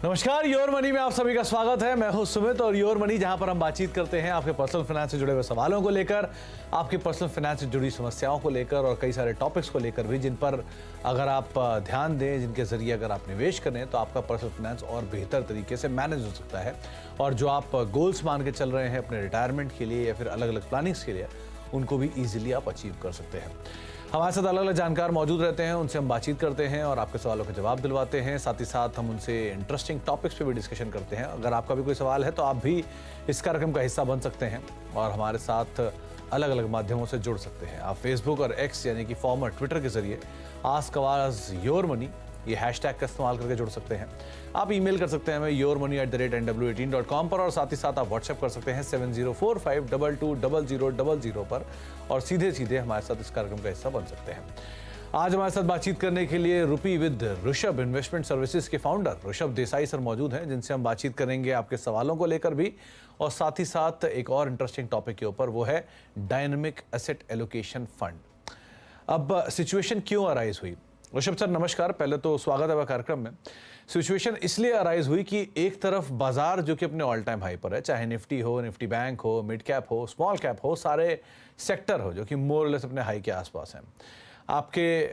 नमस्कार, your money में आप सभी का स्वागत है। मैं हूं सुमित और योर मनी जहां पर हम बातचीत करते हैं आपके पर्सनल फाइनेंस से जुड़े हुए सवालों को लेकर, आपके पर्सनल फाइनेंस से जुड़ी समस्याओं को लेकर और कई सारे टॉपिक्स को लेकर भी, जिन पर अगर आप ध्यान दें, जिनके जरिए अगर आप निवेश करें तो आपका पर्सनल फाइनेंस और बेहतर तरीके से मैनेज हो सकता है। और जो आप गोल्स मान के चल रहे हैं अपने रिटायरमेंट के लिए या फिर अलग अलग प्लानिंग्स के लिए, उनको भी ईजिली आप अचीव कर सकते हैं। हमारे साथ अलग अलग जानकार मौजूद रहते हैं, उनसे हम बातचीत करते हैं और आपके सवालों के जवाब दिलवाते हैं। साथ ही साथ हम उनसे इंटरेस्टिंग टॉपिक्स पे भी डिस्कशन करते हैं। अगर आपका भी कोई सवाल है तो आप भी इस कार्यक्रम का हिस्सा बन सकते हैं और हमारे साथ अलग अलग माध्यमों से जुड़ सकते हैं। आप फेसबुक और एक्स यानी कि फॉर्मर ट्विटर के जरिए आस्क आवाज योर मनी ये हैशटैग का इस्तेमाल करके जुड़ सकते हैं। आप ईमेल कर सकते हैं हमें yourmoney@nw18.com पर और साथ ही साथ आप व्हाट्सएप कर सकते हैं 7045220000 पर और सीधे सीधे हमारे साथ इस कार्यक्रम का हिस्सा बन सकते हैं। आज हमारे साथ बातचीत करने के लिए रुपी विद ऋषभ इन्वेस्टमेंट सर्विसेज के फाउंडर ऋषभ देसाई सर मौजूद हैं, जिनसे हम बातचीत करेंगे आपके सवालों को लेकर भी और साथ ही साथ एक और इंटरेस्टिंग टॉपिक के ऊपर, वो है डायनेमिक एसेट एलोकेशन फंड। अब सिचुएशन क्यों अराइज हुई? ऋषभ सर नमस्कार, पहले तो स्वागत है कार्यक्रम में। सिचुएशन इसलिए अराइज हुई कि एक तरफ बाजार जो कि अपने ऑल टाइम हाई पर है, चाहे निफ्टी हो, निफ्टी बैंक हो, मिड कैप हो, स्मॉल कैप हो, सारे सेक्टर हो जो कि मोर लेस अपने हाई के आसपास हैं। आपके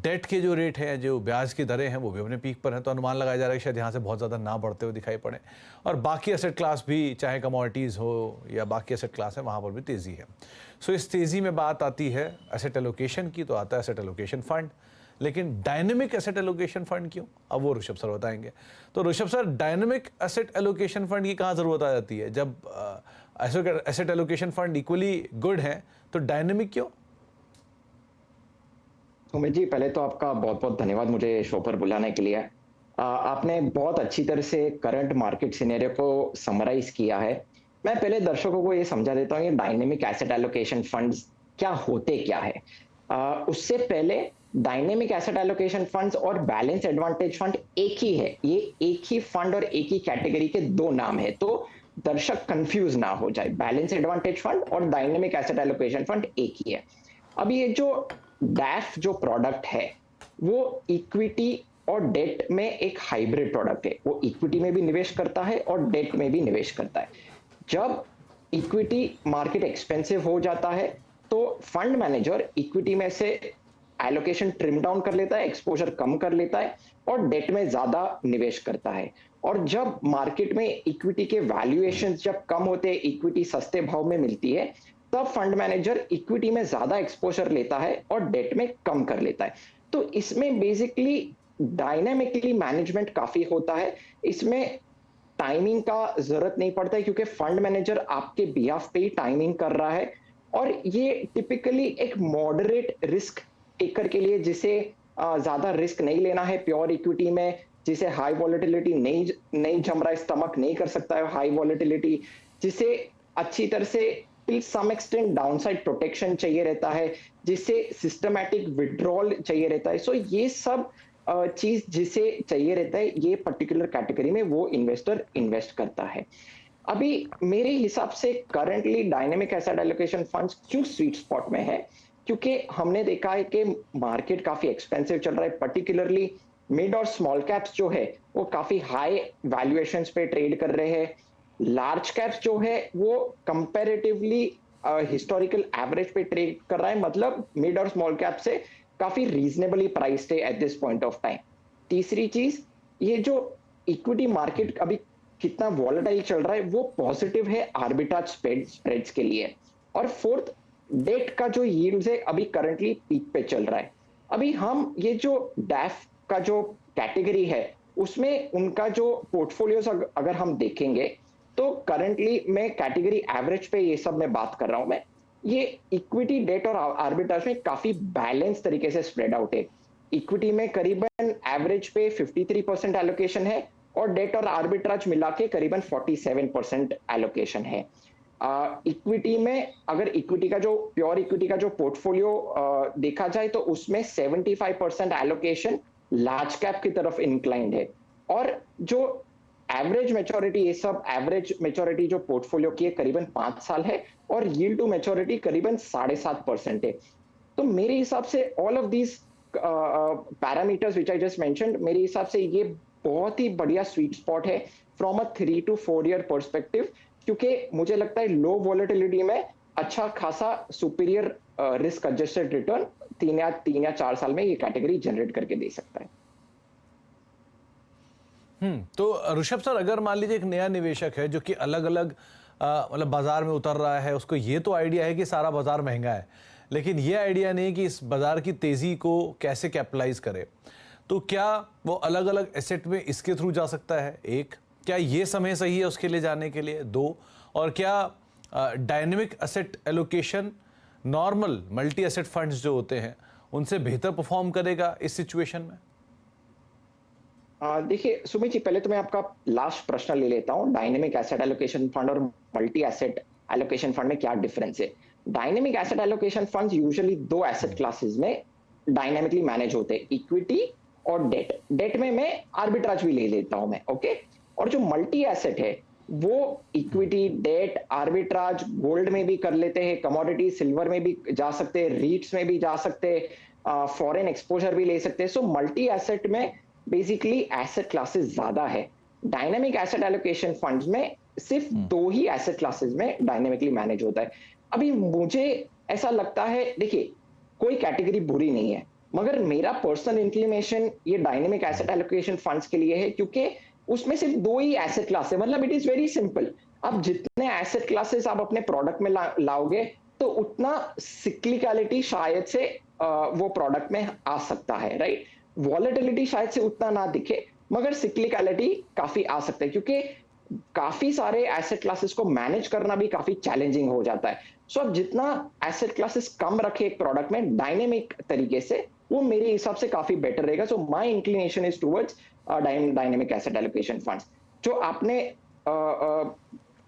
डेट के जो रेट हैं, जो ब्याज की दरें हैं, वो भी अपने पीक पर हैं, तो अनुमान लगाया जा रहा है कि शायद यहाँ से बहुत ज़्यादा ना बढ़ते हुए दिखाई पड़े। और बाकी एसेट क्लास भी, चाहे कमोडिटीज़ हो या बाकी एसेट क्लास है, वहाँ पर भी तेज़ी है। सो इस तेज़ी में बात आती है एसेट एलोकेशन की, तो आता है एसेट एलोकेशन फंड। लेकिन डायनेमिक एसेट एलोकेशन फंड क्यों? अब वो ऋषभ सर बताएंगे। तो Rishabh sir, dynamic asset allocation fund की कहाँ ज़रूरत आ जाती है? जब asset allocation fund equally good है तो डायनेमिक क्यों? सुमित जी, पहले तो आपका बहुत बहुत धन्यवाद मुझे शो पर बुलाने के लिए। आपने बहुत अच्छी तरह से करंट मार्केट सिनेरियो को समराइज किया है। मैं पहले दर्शकों को ये समझा देता हूँ, ये डायनेमिक एसेट एलोकेशन फंड्स क्या होते क्या है। उससे पहले डायनेमिक एसेट एलोकेशन फंड्स और बैलेंस एडवांटेज फंड एक ही है। ये एक ही फंड और एक ही कैटेगरी के दो नाम है, तो दर्शक कंफ्यूज ना हो जाए। बैलेंस एडवांटेज फंड और डायनेमिक एसेट एलोकेशन फंड एक ही है। अब ये जो डैफ जो प्रोडक्ट है, वो इक्विटी और डेट में एक हाइब्रिड प्रोडक्ट है। वो इक्विटी में भी निवेश करता है और डेट में भी निवेश करता है। जब इक्विटी मार्केट एक्सपेंसिव हो जाता है तो फंड मैनेजर इक्विटी में से एलोकेशन ट्रिम डाउन कर लेता है, एक्सपोजर कम कर लेता है और डेट में ज्यादा निवेश करता है। और जब मार्केट में इक्विटी के वैल्यूएशन जब कम होते हैं, इक्विटी सस्ते भाव में मिलती है, तब फंड मैनेजर इक्विटी में ज्यादा एक्सपोजर लेता है और डेट में कम कर लेता है। तो इसमें बेसिकली डायनामिकली मैनेजमेंट काफी होता है। इसमें टाइमिंग का जरूरत नहीं पड़ता है, क्योंकि फंड मैनेजर आपके बिहाफ पे ही टाइमिंग कर रहा है। और ये टिपिकली एक मॉडरेट रिस्क टेकर के लिए, जिसे ज्यादा रिस्क नहीं लेना है प्योर इक्विटी में, जिसे हाई वॉलेटिलिटी नहीं जम रहा है, स्टमक नहीं कर सकता है हाई वॉलेटिलिटी, जिसे अच्छी तरह से till some extent downside protection चाहिए रहता है, जिसे सिस्टमैटिक विड्रॉल चाहिए रहता है। सो ये सब चीज जिसे चाहिए रहता है, ये पर्टिकुलर कैटेगरी में वो इन्वेस्टर इन्वेस्ट करता है। अभी मेरे हिसाब से currently dynamic asset allocation funds क्यों स्वीट स्पॉट में है, क्योंकि हमने देखा है कि मार्केट काफी एक्सपेंसिव चल रहा है। पर्टिकुलरली मिड और स्मॉल कैप्स जो है वो काफी हाई वैल्यूएशंस पे ट्रेड कर रहे हैं। लार्ज कैप्स जो है वो कंपैरेटिवली हिस्टोरिकल एवरेज पे ट्रेड कर रहा है, मतलब मिड और स्मॉल कैप से काफी रीजनेबली प्राइस्ड है at this point of time. तीसरी चीज, ये जो इक्विटी मार्केट अभी कितना वॉलेटाइल चल रहा है, वो पॉजिटिव है आर्बिट्राज स्प्रेड्स के लिए। और फोर्थ, डेट का जो यील्ड्स है अभी करंटली पीक पे चल रहा है। अभी हम ये जो डैफ का जो कैटेगरी है, उसमें उनका जो पोर्टफोलियोज अगर हम देखेंगे, तो करंटली मैं कैटेगरी एवरेज पे ये सब मैं बात कर रहा हूं। मैं ये इक्विटी, डेट और आर्बिट्राज में काफी बैलेंस तरीके से स्प्रेड आउट है। इक्विटी में करीबन एवरेज पे 53% एलोकेशन है और डेट और आर्बिट्राज मिला के करीबन 47% एलोकेशन है। इक्विटी में अगर इक्विटी का जो प्योर इक्विटी का जो पोर्टफोलियो देखा जाए, तो उसमें 75% एलोकेशन लार्ज कैप की तरफ इंक्लाइंड है। और जो एवरेज मेच्योरिटी, ये सब एवरेज मेच्योरिटी जो पोर्टफोलियो की है करीबन 5 साल है और यील्ड टू मेच्योरिटी करीबन 7.5% है। तो मेरे हिसाब से all of these parameters which I just mentioned, मेरे हिसाब से ये बहुत ही बढ़िया स्वीट स्पॉट है from a 3 to 4 year perspective, क्योंकि मुझे लगता है लो वॉलेटिलिटी में अच्छा खासा सुपीरियर रिस्क एडजस्टेड रिटर्न 3 या 4 साल में ये कैटेगरी जनरेट करके दे सकता है। तो ऋषभ सर, अगर मान लीजिए एक नया निवेशक है जो कि अलग अलग मतलब बाजार में उतर रहा है, उसको ये तो आइडिया है कि सारा बाजार महंगा है, लेकिन ये आइडिया नहीं कि इस बाजार की तेजी को कैसे कैपिटलाइज करे, तो क्या वो अलग अलग एसेट में इसके थ्रू जा सकता है? एक, क्या ये समय सही है उसके लिए जाने के लिए? दो, और क्या dynamic asset allocation normal multi asset funds जो होते हैं उनसे बेहतर परफॉर्म करेगा इस सिचुएशन में? देखिए सुमित जी, पहले तो मैं आपका लास्ट प्रश्न ले लेता हूं, डायनेमिक एसेट एलोकेशन फंड और मल्टी एसेट एलोकेशन फंड में क्या डिफरेंस है। Dynamic asset allocation fund usually दो एसेट क्लासेस में डायनेमिकली मैनेज होते हैं, इक्विटी और डेट। डेट में मैं आर्बिट्राज भी ले लेता हूं मैं, ओके। और जो मल्टी एसेट है वो इक्विटी, डेट, आर्बिट्राज गोल्ड में भी कर लेते हैं, कमोडिटी सिल्वर में भी जा सकते हैं, रीट्स में भी जा सकते हैं, फॉरेन एक्सपोजर भी ले सकते हैं। सो मल्टी एसेट में बेसिकली एसेट क्लासेस ज्यादा है। डायनेमिक एसेट एलोकेशन फंड्स में सिर्फ दो ही एसेट क्लासेस में डायनेमिकली मैनेज होता है। अभी मुझे ऐसा लगता है, देखिए कोई कैटेगरी बुरी नहीं है, मगर मेरा पर्सनल इंक्लिनेशन ये डायनेमिक एसेट एलोकेशन फंड्स के लिए है, क्योंकि उसमें सिर्फ दो ही एसेट क्लास है। मतलब इट इज वेरी सिंपल, आप जितने एसेट क्लासेस आप अपने प्रोडक्ट में लाओगे तो उतना सिक्लिकलिटी शायद से वो प्रोडक्ट में आ सकता है, राइट। वॉलेटिलिटी शायद से उतना ना दिखे, मगर सिक्लिकलिटी काफी आ सकता है, क्योंकि काफी सारे एसेट क्लासेस को मैनेज करना भी काफी चैलेंजिंग हो जाता है। सो अब जितना एसेट क्लासेस कम रखे एक प्रोडक्ट में डायनेमिक तरीके से, वो मेरे हिसाब से काफी बेटर रहेगा। So my inclination is towards dynamic asset allocation funds. जो आपने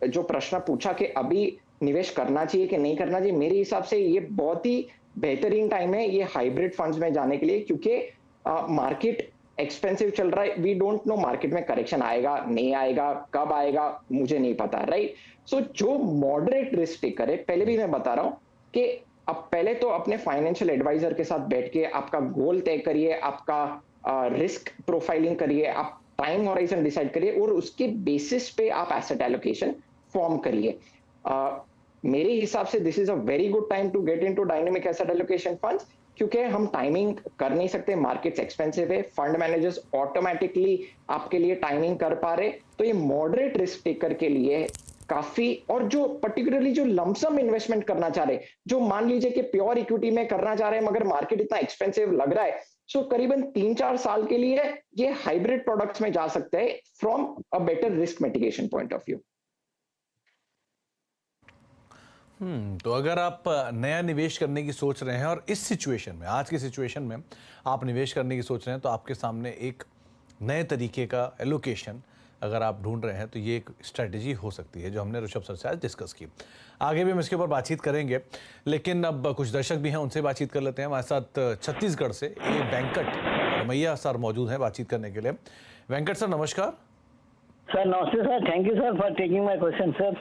जो प्रश्न पूछा कि अभी निवेश करना चाहिए कि नहीं करना चाहिए, मेरे हिसाब से ये बहुत ही बेहतरीन टाइम है ये हाइब्रिड फंड्स में जाने के लिए, क्योंकि मार्केट एक्सपेंसिव चल रहा है। वी डोंट नो मार्केट में करेक्शन आएगा नहीं आएगा, कब आएगा मुझे नहीं पता, राइट। सो जो मॉडरेट रिस्क टेकर है, पहले भी मैं बता रहा हूं कि अब पहले तो अपने फाइनेंशियल एडवाइजर के साथ बैठ के आपका गोल तय करिए, आपका रिस्क प्रोफाइलिंग करिए, आप टाइम होराइजन डिसाइड करिए और उसके बेसिस पे आप एसेट एलोकेशन फॉर्म करिए। मेरे हिसाब से this is a very good time to get into dynamic asset allocation funds, क्योंकि हम टाइमिंग कर नहीं सकते, मार्केट्स एक्सपेंसिव है, फंड मैनेजर्स ऑटोमेटिकली आपके लिए टाइमिंग कर पा रहे, तो ये मॉडरेट रिस्क टेकर के लिए काफी। और जो पर्टिकुलरली जो लमसम इन्वेस्टमेंट करना चाह रहे, जो मान लीजिए कि प्योर इक्विटी में करना चाह रहे हैं मगर मार्केट इतना एक्सपेंसिव लग रहा है, सो करीबन 3-4 साल के लिए ये हाइब्रिड प्रोडक्ट्स में जा सकते हैं from a better risk mitigation point of view. तो अगर आप नया निवेश करने की सोच रहे हैं और इस सिचुएशन में, आज की सिचुएशन में आप निवेश करने की सोच रहे हैं, तो आपके सामने एक नए तरीके का एलोकेशन अगर आप ढूंढ रहे हैं तो ये एक स्ट्रेटजी हो सकती है जो हमने ऋषभ सर से आज डिस्कस की। आगे भी हम इसके ऊपर बातचीत करेंगे, लेकिन अब कुछ दर्शक भी हैं, उनसे बातचीत कर लेते हैं। हमारे साथ छत्तीसगढ़ से ए वेंकट रमैया सर मौजूद हैं बातचीत करने के लिए। वेंकट सर नमस्कार। सर नमस्ते sir, thank you sir for taking my question sir.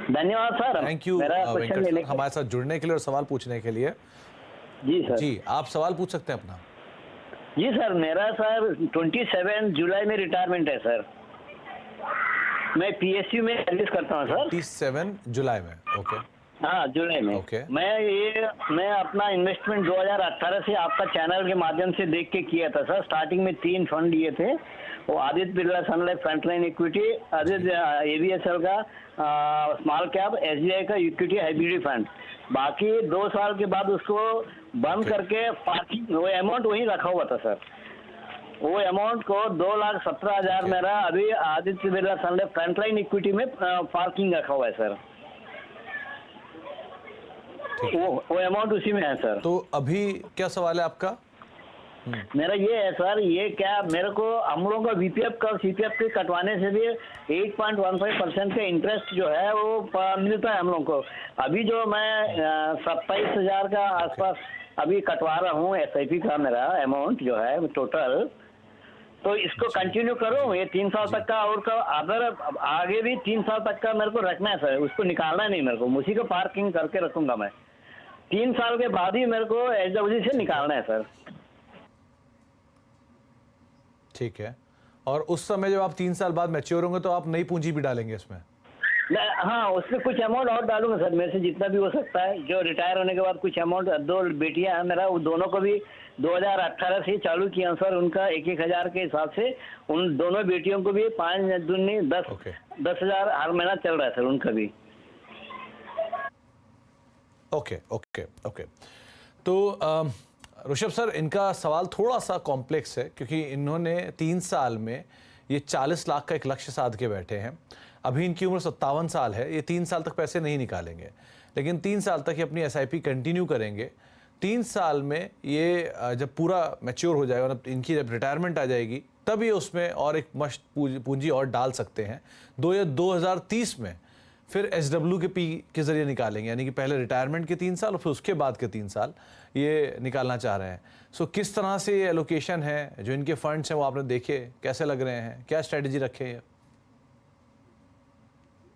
धन्यवाद sir, thank you Venkat sir हमारे साथ जुड़ने के लिए और सवाल पूछने के लिए। जी सर। जी आप सवाल पूछ सकते हैं अपना। जी सर, मेरा सर 27 जुलाई में रिटायरमेंट है सर। मैं पीएसयू में सर्विस करता हूँ सर। 27 जुलाई में, ओके। हाँ जुलाई में। ओके। मैं अपना इन्वेस्टमेंट 2018 से आपका चैनल के माध्यम से देख के किया था सर। स्टार्टिंग में 3 फंड लिए थे, वो आदित्य बिरला सन लाइफ फ्रंटलाइन इक्विटी, आदित्य एवीएसएल का स्मॉल कैप, एसबीआई का इक्विटी हाइब्रिड फंड। बाकी 2 साल के बाद उसको बंद करके पार्किंग वो अमाउंट वहीं रखा हुआ था सर। वो अमाउंट को 2,17,000 मेरा अभी आदित्य बिरला सन लाइफ फ्रंटलाइन इक्विटी में पार्किंग रखा हुआ है सर। वो अमाउंट उसी में है सर। तो अभी क्या सवाल है आपका? मेरा ये है सर, ये क्या मेरे को हम लोगों का वीपीएफ का सीपीएफ के कटवाने से भी 8.15% का इंटरेस्ट जो है वो मिलता है हम लोगों को। अभी जो मैं 27,000 का आसपास अभी कटवा रहा हूँ एसआईपी का मेरा अमाउंट जो है टोटल, तो इसको कंटिन्यू करूँ ये 3 साल तक का, और का अगर आगे भी 3 साल तक का मेरे को रखना है सर, उसको निकालना नहीं मेरे को, उसी को पार्किंग करके रखूंगा मैं। 3 साल के बाद ही मेरे को एचडब्ल्यूसी से निकालना है सर। ठीक है। और उस समय जब आप 3 साल बाद मैच्योर होंगे तो आप नई पूंजी भी डालेंगे इसमें? हाँ, उसमें कुछ अमाउंट और डालूंगा सर, मेरे से जितना भी हो सकता है। जो रिटायर होने के बाद कुछ अमाउंट, 2 बेटियां हैं मेरा, वो दोनों को भी 2018 से चालू किया सर, उनका 1-1 हज़ार के हिसाब से उन दोनों बेटियों को भी 5 दूनी 10 ओके 10,000 हर महीना चल रहा है सर उनका भी। Okay okay okay. तो ऋषभ सर, इनका सवाल थोड़ा सा कॉम्प्लेक्स है क्योंकि इन्होंने 3 साल में ये 40 लाख का एक लक्ष्य साध के बैठे हैं। अभी इनकी उम्र 57 साल है, ये 3 साल तक पैसे नहीं निकालेंगे, लेकिन 3 साल तक ये अपनी एसआईपी कंटिन्यू करेंगे। 3 साल में ये जब पूरा मैच्योर हो जाएगा, मतलब इनकी जब रिटायरमेंट आ जाएगी, तब ये उसमें और एक मस्त पूंजी और डाल सकते हैं। 2030 में फिर SW के पी के जरिए निकालेंगे, यानी कि पहले रिटायरमेंट के 3 साल और फिर उसके बाद के 3 साल ये निकालना चाह रहे हैं। सो किस तरह से ये एलोकेशन है, जो इनके फंड्स हैं वो आपने देखे, कैसे लग रहे हैं, क्या स्ट्रेटजी रखे हैं?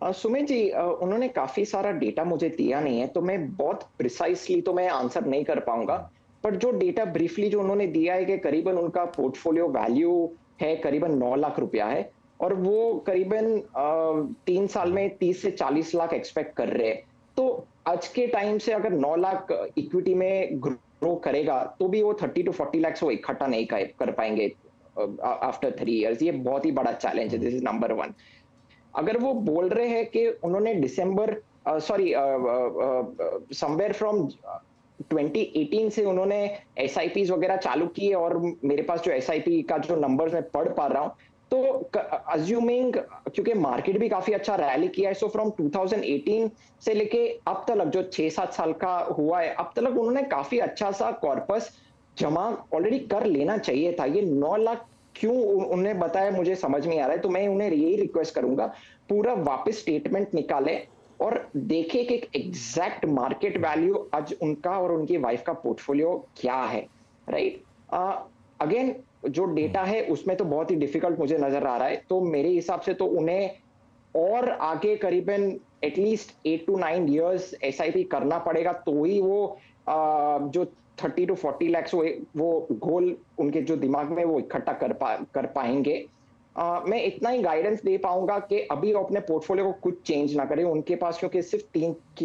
सुमित जी, उन्होंने काफी सारा डेटा मुझे दिया नहीं है, तो मैं बहुत प्रिसाइसली तो मैं आंसर नहीं कर पाऊंगा। पर जो डेटा ब्रीफली जो उन्होंने दिया है कि करीबन उनका पोर्टफोलियो वैल्यू है करीबन 9 लाख रुपया है, और वो करीबन 3 साल में 30 से 40 लाख एक्सपेक्ट कर रहे हैं। तो आज के टाइम से अगर 9 लाख इक्विटी में ग्रो करेगा तो भी वो 30 to 40 लाख वो इकट्ठा नहीं कर पाएंगे आफ्टर 3 इयर्स। ये बहुत ही बड़ा चैलेंज है। This is number 1। अगर वो बोल रहे हैं कि उन्होंने दिसंबर समवेयर फ्रॉम 2018 से उन्होंने एसआईपीज वगैरह चालू किए, और मेरे पास जो एसआईपी का जो नंबर्स मैं पढ़ पा रहा हूं, तो अज्यूमिंग क्योंकि मार्केट भी काफी अच्छा रैली किया है, सो फ्रॉम 2018 से लेके अब तक जो 6-7 साल का हुआ है, अब तक उन्होंने काफी अच्छा सा कॉर्पस जमा ऑलरेडी कर लेना चाहिए था। ये 9 लाख क्यों उन्होंने बताया मुझे समझ नहीं आ रहा है। तो मैं उन्हें यही रिक्वेस्ट करूंगा, पूरा वापस स्टेटमेंट निकाले और देखे कि एग्जैक्ट मार्केट वैल्यू आज उनका और उनकी वाइफ का पोर्टफोलियो क्या है, राइट। अगेन जो डेटा है उसमें तो बहुत ही डिफिकल्ट मुझे नजर आ रहा है, तो मेरे हिसाब से तो उन्हें और आगे करीबन एटलीस्ट 8 to 9 इयर्स एसआईपी करना पड़ेगा, तो ही वो जो 30 to 40 लाख वो गोल उनके जो दिमाग में वो इकट्ठा कर पाएंगे। मैं इतना ही गाइडेंस दे पाऊंगा कि अभी वो अपने पोर्टफोलियो को कुछ चेंज ना करें उनके पास, क्योंकि सिर्फ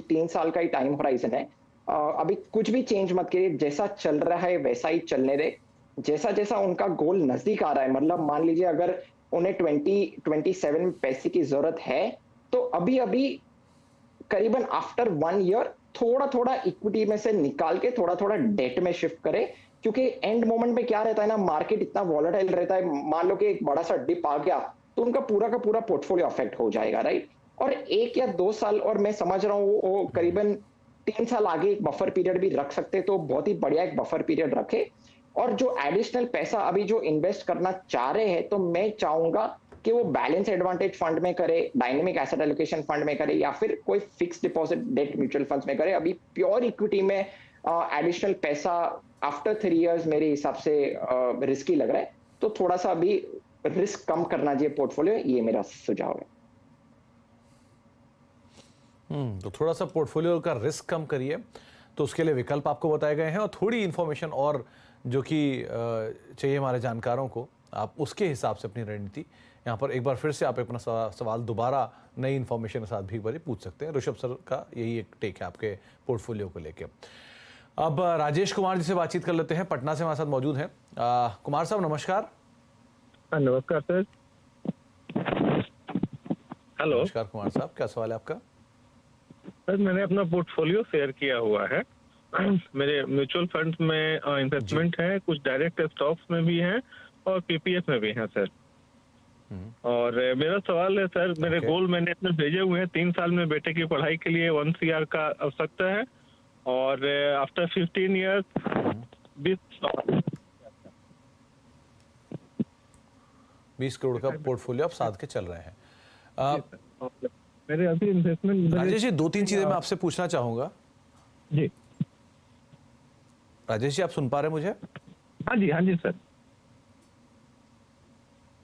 3 साल का ही टाइम होराइजन है। अभी कुछ भी चेंज मत करिए, जैसा चल रहा है वैसा ही चलने दे। जैसा जैसा उनका गोल नजदीक आ रहा है, मतलब मान लीजिए अगर उन्हें 2027 में पैसे की जरूरत है, तो अभी अभी करीबन आफ्टर 1 ईयर थोड़ा थोड़ा इक्विटी में से निकाल के थोड़ा थोड़ा डेट में शिफ्ट करें, क्योंकि एंड मोमेंट में क्या रहता है ना, मार्केट इतना वॉलेटाइल रहता है, मान लो कि एक बड़ा सा डिप आ गया तो उनका पूरा का पूरा पोर्टफोलियो अफेक्ट हो जाएगा, राइट। और 1 या 2 साल, और मैं समझ रहा हूँ वो करीबन 3 साल आगे एक बफर पीरियड भी रख सकते, तो बहुत ही बढ़िया एक बफर पीरियड रखे। और जो एडिशनल पैसा अभी जो इन्वेस्ट करना चाह रहे हैं, तो मैं चाहूंगा कि वो बैलेंस एडवांटेज फंड में करे, डायनेमिक एसेट एलोकेशन फंड में करे, या फिर कोई fix deposit debt mutual funds में करे। अभी प्योर इक्विटी में एडिशनल पैसा आफ्टर 3 इयर्स मेरे हिसाब से रिस्की लग रहा है, तो थोड़ा सा अभी रिस्क कम करना चाहिए पोर्टफोलियो, ये मेरा सुझाव है। तो थोड़ा सा पोर्टफोलियो का रिस्क कम करिए, तो उसके लिए विकल्प आपको बताए गए हैं, और थोड़ी इन्फॉर्मेशन और जो कि चाहिए हमारे जानकारों को, आप उसके हिसाब से अपनी रणनीति यहाँ पर एक बार फिर से आप अपना सवाल दोबारा नई इन्फॉर्मेशन के साथ भी एक बार पूछ सकते हैं। ऋषभ सर का यही एक टेक है आपके पोर्टफोलियो को लेके। अब राजेश कुमार जी से बातचीत कर लेते हैं, पटना से हमारे साथ मौजूद हैं। कुमार साहब नमस्कार। नमस्कार सर। हेलो। नमस्कार कुमार साहब, क्या सवाल है आपका? सर मैंने अपना पोर्टफोलियो शेयर किया हुआ है। मेरे म्यूचुअल फंड्स में इन्वेस्टमेंट है, कुछ डायरेक्ट स्टॉक्स में भी है और पीपीएफ में भी है सर। और मेरा सवाल है सर, मेरे गोल मैंने अपने भेजे हुए हैं। 3 साल में बेटे की पढ़ाई के लिए 1 CR का आवश्यकता है, और आफ्टर 15 ईयर्स 20 करोड़ का पोर्टफोलियो आप साथ के चल रहे हैं। मेरे अभी इन्वेस्टमेंट राजेश जी 2-3 चीजें मैं आपसे पूछना चाहूंगा। जी राजेश जी, आप सुन पा रहे हैं मुझे? हाँ जी सर।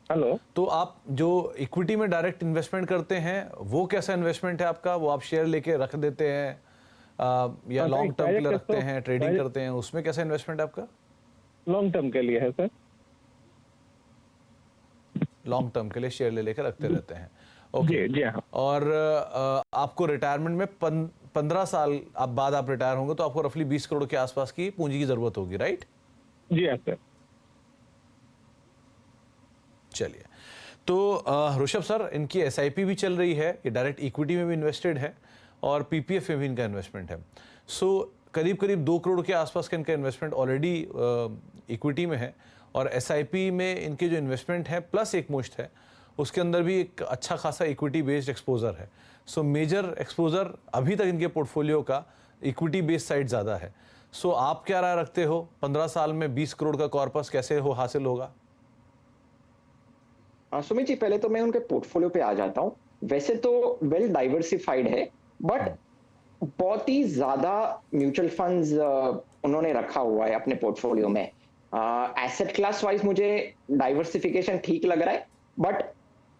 हेलो। तो आप जो इक्विटी में डायरेक्ट इन्वेस्टमेंट करते हैं, वो कैसा इन्वेस्टमेंट है आपका? वो आप शेयर लेके रख देते हैं या लॉन्ग टर्म के लिए रखते हैं, ट्रेडिंग करते हैं, उसमें कैसा इन्वेस्टमेंट है आपका? लॉन्ग टर्म के लिए है सर। लॉन्ग टर्म के लिए शेयर ले लेकर रखते रहते हैं। ओके। जी हाँ। और आपको रिटायरमेंट में 15 साल आप बाद आप रिटायर होंगे तो आपको रफली 20 करोड़ के आसपास की पूंजी की जरूरत होगी, राइट? जी हाँ सर। चलिए, तो ऋषभ सर, इनकी एसआईपी भी चल रही है, ये डायरेक्ट इक्विटी में भी इन्वेस्टेड है और पीपीएफ में भी इनका इन्वेस्टमेंट है। सो करीब करीब 2 करोड़ के आसपास का इनका इन्वेस्टमेंट ऑलरेडी इक्विटी में है और एसआईपी में इनके जो इन्वेस्टमेंट है प्लस एक मुश्त है, उसके अंदर भी एक अच्छा खासा इक्विटी बेस्ड एक्सपोजर है। सो मेजर एक्सपोजर अभी तक इनके पोर्टफोलियो का इक्विटी बेस्ड साइड ज़्यादा है। सो आप क्या राय रखते हो, 15 साल में 20 करोड़ का कॉर्पस कैसे हासिल होगा? सुमित जी, पहले तो मैं उनके पोर्टफोलियो पे आ जाता हूँ। वैसे तो वेल डाइवर्सिफाइड है, बट बहुत ही ज्यादा म्यूचुअल फंड्स उन्होंने रखा हुआ है अपने पोर्टफोलियो में। एसेट क्लास वाइज मुझे डाइवर्सिफिकेशन ठीक लग रहा है, बट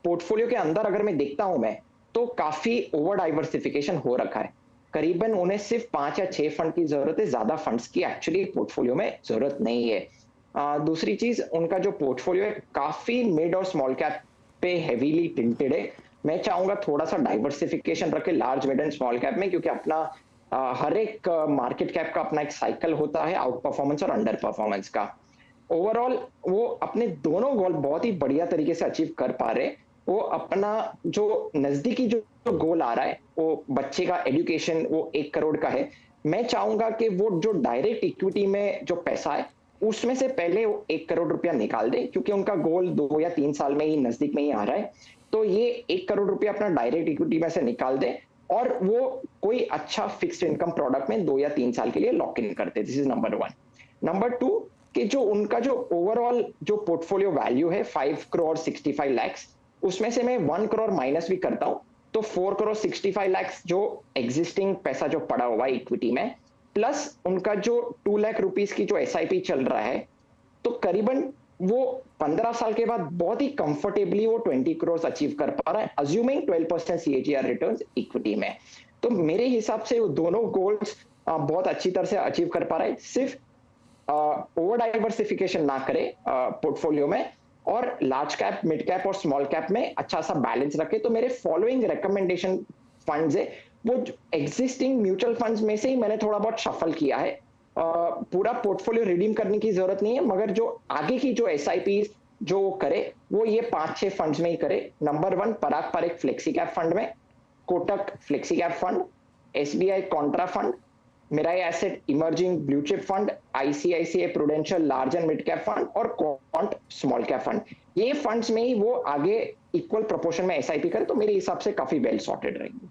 पोर्टफोलियो के अंदर अगर मैं देखता हूं मैं, तो काफी ओवर डाइवर्सिफिकेशन हो रखा है। करीबन उन्हें सिर्फ 5 या 6 फंड की जरूरत है, ज्यादा फंड्स की एक्चुअली पोर्टफोलियो में जरूरत नहीं है। दूसरी चीज, उनका जो पोर्टफोलियो है काफी मिड और स्मॉल कैप पे हेवीली टिल्टेड है। मैं चाहूंगा थोड़ा सा डाइवर्सिफिकेशन रखे large mid and small cap में, क्योंकि अपना हर एक मार्केट कैप का अपना एक साइकिल होता है, आउट परफॉर्मेंस और अंडर परफॉर्मेंस का। ओवरऑल वो अपने दोनों गोल बहुत ही बढ़िया तरीके से अचीव कर पा रहे। वो अपना जो नजदीकी जो गोल आ रहा है, वो बच्चे का एजुकेशन, वो 1 करोड़ का है। मैं चाहूंगा कि वो जो डायरेक्ट इक्विटी में जो पैसा है उसमें से पहले वो 1 करोड़ रुपया निकाल दे, क्योंकि उनका गोल 2 या 3 साल में ही नजदीक में ही आ रहा है। तो ये 1 करोड़ रुपया अपना डायरेक्ट इक्विटी में से निकाल दे और वो कोई अच्छा फिक्स्ड इनकम प्रोडक्ट में 2 या 3 साल के लिए लॉक इन करते। This is number 1। नंबर 2, कि जो उनका जो ओवरऑल जो पोर्टफोलियो वैल्यू है 5 करोड़ 65 लाख, उसमें से मैं 1 करोड़ माइनस भी करता हूं तो 4 करोड़ 65 लाख जो एग्जिस्टिंग पैसा जो पड़ा हुआ है इक्विटी में, प्लस उनका जो 2 लाख रुपीस की जो एसआईपी चल रहा है, तो करीबन वो 15 साल के बाद बहुत ही कंफर्टेबली वो 20 करोड़ अचीव कर पा रहा है, अज्यूमिंग 12% सीएजीआर रिटर्न्स इक्विटी में। तो मेरे हिसाब से वो दोनों गोल्स बहुत अच्छी तरह से अचीव कर पा रहा है। सिर्फ ओवर डाइवर्सिफिकेशन ना करे पोर्टफोलियो में, और लार्ज कैप, मिड कैप और स्मॉल कैप में अच्छा सा बैलेंस रखे। तो मेरे फॉलोइंग रिकमेंडेशन फंड्स है, वो एग्जिस्टिंग म्यूचुअल फंड्स में से ही मैंने थोड़ा बहुत शफल किया है। पूरा पोर्टफोलियो रिडीम करने की जरूरत नहीं है, मगर जो आगे की जो एसआईपी जो करे वो ये 5-6 फंड्स में ही करे। Number 1 Parag Parikh flexi cap fund में, Kotak flexi cap fund, SBI contra fund, Mirae asset emerging blue chip fund, ICICI Prudential large and mid cap fund और क्वांट स्मॉल कैप फंड। ये फंड्स में ही वो आगे इक्वल प्रोपोर्शन में एसआईपी करे, तो मेरे हिसाब से काफी वेल सॉर्टेड रहेगी।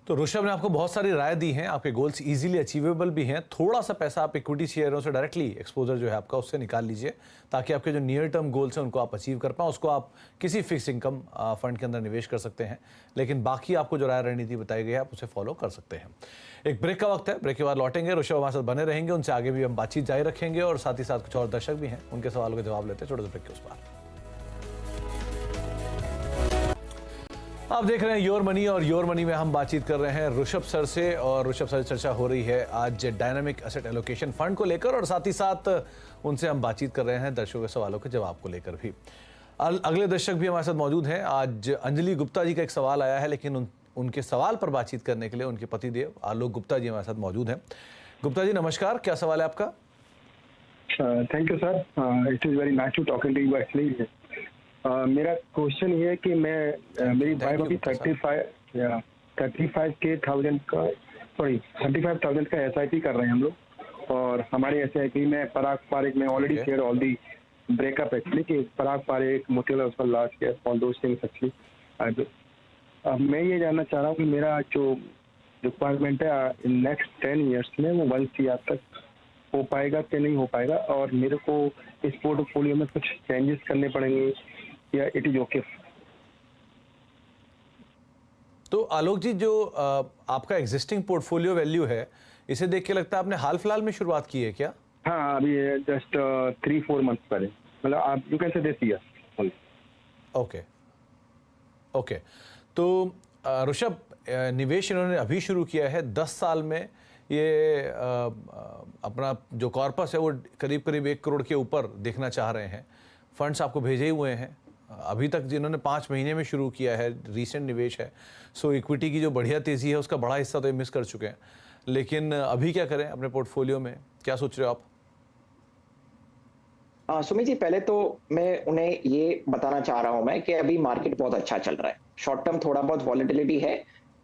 तो ऋषभ ने आपको बहुत सारी राय दी हैं, आपके गोल्स इजीली अचीवेबल भी हैं। थोड़ा सा पैसा आप इक्विटी शेयरों से डायरेक्टली एक्सपोजर जो है आपका उससे निकाल लीजिए, ताकि आपके जो नियर टर्म गोल्स हैं उनको आप अचीव कर पाएं। उसको आप किसी फिक्स इनकम फंड के अंदर निवेश कर सकते हैं, लेकिन बाकी आपको जो राय रणनीति बताई गई है आप उसे फॉलो कर सकते हैं। एक ब्रेक का वक्त है, ब्रेक के बाद लौटेंगे। ऋषभ हमारे साथ बने रहेंगे, उनसे आगे भी हम बातचीत जारी रखेंगे और साथ ही साथ कुछ और दर्शक भी हैं, उनके सवालों के जवाब लेते हैं छोटे से ब्रेक के उस पार। आप देख रहे हैं योर मनी, और योर मनी में हम बातचीत कर रहे हैं ऋषभ सर से, और ऋषभ सर से चर्चा हो रही है आज डायनामिक एसेट एलोकेशन फंड को लेकर, और साथ ही साथ उनसे हम बातचीत कर रहे हैं दर्शकों के सवालों के जवाब को लेकर भी। अगले दर्शक भी हमारे साथ मौजूद हैं। आज अंजलि गुप्ता जी का एक सवाल आया है, लेकिन उनके सवाल पर बातचीत करने के लिए उनके पतिदेव आलोक गुप्ता जी हमारे साथ मौजूद हैं। गुप्ता जी नमस्कार, क्या सवाल है आपका? Thank you sir, it is very nice to talking to you actually. मेरा क्वेश्चन ये है कि मैं मेरी वाइफ अभी 35,000 का एसआईपी कर रहे हैं हम लोग, और हमारे एसआईपी में पराग पारेख में already share all the breakup actually कि Parag Parekh, Motilal Oswal, large cap, all those things actually. अब मैं ये जानना चाह रहा हूँ कि मेरा जो रिक्वायरमेंट है इन नेक्स्ट 10 ईयर्स में वो 1 CR तक हो पाएगा कि नहीं हो पाएगा, और मेरे को इस पोर्टफोलियो में कुछ चेंजेस करने पड़ेंगे या इट इज ओके? तो आलोक जी, जो आपका एग्जिस्टिंग पोर्टफोलियो वैल्यू है, इसे देख के लगता है आपने हाल फिलहाल में शुरुआत की है क्या? हाँ, अभी जस्ट 3-4 मंथ्स पहले, मतलब आप you can say this year. Okay okay, तो ऋषभ, निवेश इन्होंने अभी शुरू किया है, 10 साल में ये अपना जो कॉर्पस है वो करीब करीब 1 करोड़ के ऊपर देखना चाह रहे हैं। फंड्स आपको भेजे ही हुए हैं। अभी तक जिन्होंने 5 महीने में शुरू किया है, रीसेंट निवेश है, सो इक्विटी की जो बढ़िया तेज़ी है उसका बड़ा हिस्सा तो ये मिस कर चुके हैं। लेकिन अभी क्या करें अपने पोर्टफोलियो में, क्या सोच रहे हो आप? सुमित जी, पहले तो मैं उन्हें ये बताना चाह रहा हूं मैं कि अभी मार्केट बहुत अच्छा चल रहा है। शॉर्ट टर्म थोड़ा बहुत वॉलेटिलिटी है,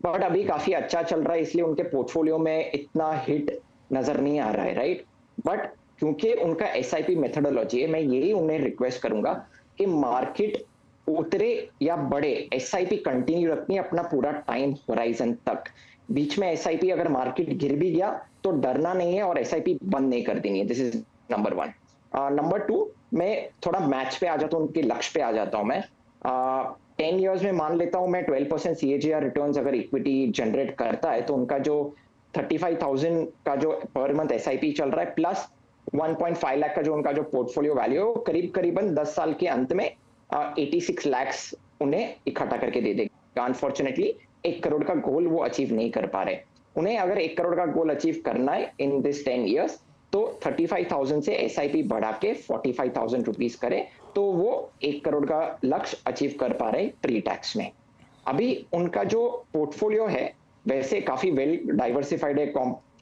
बट अभी काफी अच्छा चल रहा है, इसलिए उनके पोर्टफोलियो में इतना हिट नजर नहीं आ रहा है, राइट। बट क्योंकि उनका एसआईपी मेथोडोलॉजी है, मैं यही उन्हें रिक्वेस्ट करूंगा कि मार्केट उतरे या बढ़े, एसआईपी कंटिन्यू रखनी है अपना पूरा टाइम होराइजन तक। बीच में एसआईपी अगर मार्केट गिर भी गया तो डरना नहीं है और एसआईपी बंद नहीं कर देनी है। This is number 1। नंबर 2, मैं थोड़ा मैच पे आ जाता हूँ, उनके लक्ष्य पे आ जाता हूँ मैं। 10 इयर्स में मान लेता हूँ मैं 12% CAGR रिटर्न्स अगर इक्विटी जनरेट करता है, तो उनका जो 35,000 का जो पर मंथ एसआईपी चल रहा है प्लस 1.5 लाख का जो उनका जो पोर्टफोलियो वैल्यू है, करीब करीबन 10 साल के अंत में 86 लाख उन्हें इकट्ठा करके दे देगा। अनफॉर्चुनेटली 1 करोड़ का गोल वो अचीव नहीं कर पा रहे। उन्हें अगर 1 करोड़ का गोल अचीव करना है इन दिस 10 इयर्स, तो 35,000 से एसआईपी बढ़ा के 45,000 रुपीज करे, तो वो 1 करोड़ का लक्ष्य अचीव कर पा रहे प्री टैक्स में। अभी उनका जो पोर्टफोलियो है वैसे काफी वेल डाइवर्सिफाइड है,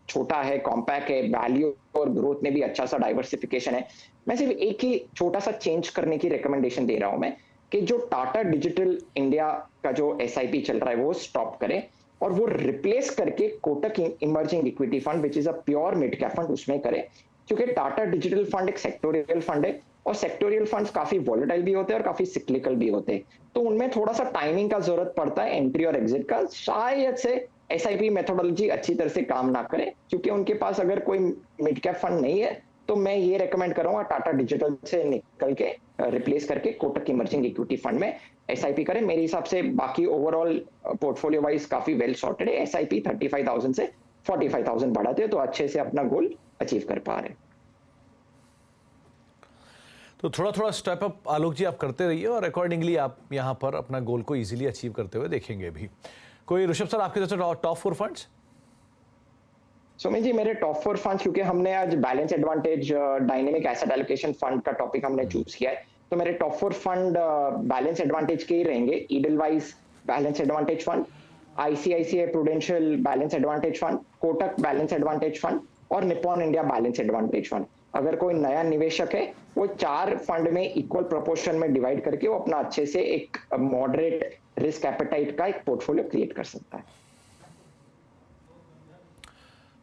छोटा है, कॉम्पैक्ट है, वैल्यू और ग्रोथ में भी अच्छा सा डाइवर्सिफिकेशन है। मैं सिर्फ एक ही छोटा सा चेंज करने की रिकमेंडेशन दे रहा हूं मैं, कि जो टाटा डिजिटल इंडिया का जो एसआईपी चल रहा है वो स्टॉप करें और वो रिप्लेस करके Kotak emerging equity fund which is a pure mid cap fund उसमें करें। क्योंकि टाटा डिजिटल फंड एक सेक्टोरियल फंड है और सेक्टोरियल फंड्स काफी वॉलेटाइल भी होते हैं और काफी सिक्लिकल भी होते हैं, तो उनमें थोड़ा सा टाइमिंग का जरूरत पड़ता है एंट्री और एग्जिट का। शायद से एसआईपी मेथोडोलॉजी अच्छी तरह से काम ना करे, क्योंकि उनके पास अगर कोई मिड कैप फंड नहीं है, तो मैं ये रेकमेंड करूंगा टाटा डिजिटल से निकल के रिप्लेस करके कोटक इमर्जिंग इक्विटी फंड में एसआईपी करें। मेरे हिसाब से बाकी ओवरऑल पोर्टफोलियो वाइज काफी वेल सॉर्टेड है। एसआईपी 35,000 से 45,000 बढ़ाते हैं तो अच्छे से अपना गोल अचीव कर पा रहे हैं। तो थोड़ा थोड़ा स्टेप अप आलोक जी आप करते रहिए और अकॉर्डिंगली आप यहाँ पर अपना गोल को इजीली अचीव करते हुए देखेंगे भी। कोई ऋषभ सर आपके तरफ से टॉप 4 फंड्स? सुमित जी, मेरे टॉप 4 फंड्स, क्योंकि हमने आज balance advantage dynamic asset allocation fund का टॉपिक हमने चूज किया है, तो मेरे टॉप 4 फंड बैलेंस एडवांटेज के ही रहेंगे। Edelweiss balance advantage fund, ICICI Prudential balance advantage fund, Kotak balance advantage fund और Nippon India balance advantage fund. अगर कोई नया निवेशक है, वो 4 फंड में इक्वल प्रोपोर्शन में डिवाइड करके वो अपना अच्छे से एक मॉडरेट रिस्क एपेटाइट का एक पोर्टफोलियो क्रिएट कर सकता है।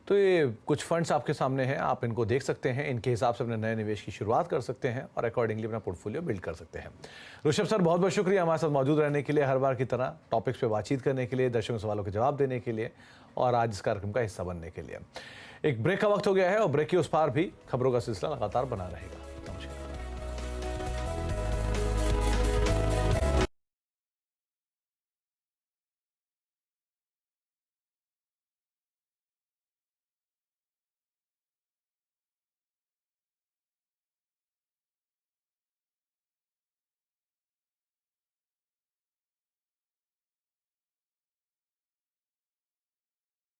तो ये कुछ फंड्स आपके सामने हैं, आप इनको देख सकते हैं, इनके हिसाब से अपने नए निवेश की शुरुआत कर सकते हैं और अकॉर्डिंगली अपना पोर्टफोलियो बिल्ड कर सकते हैं। ऋषभ सर, बहुत बहुत शुक्रिया हमारे साथ मौजूद रहने के लिए, हर बार की तरह टॉपिक्स पे बातचीत करने के लिए, दर्शकों के सवालों के जवाब देने के लिए और आज इस कार्यक्रम का हिस्सा बनने के लिए। एक ब्रेक का वक्त हो गया है और ब्रेक के उस पार भी खबरों का सिलसिला लगातार बना रहेगा। नमस्कार।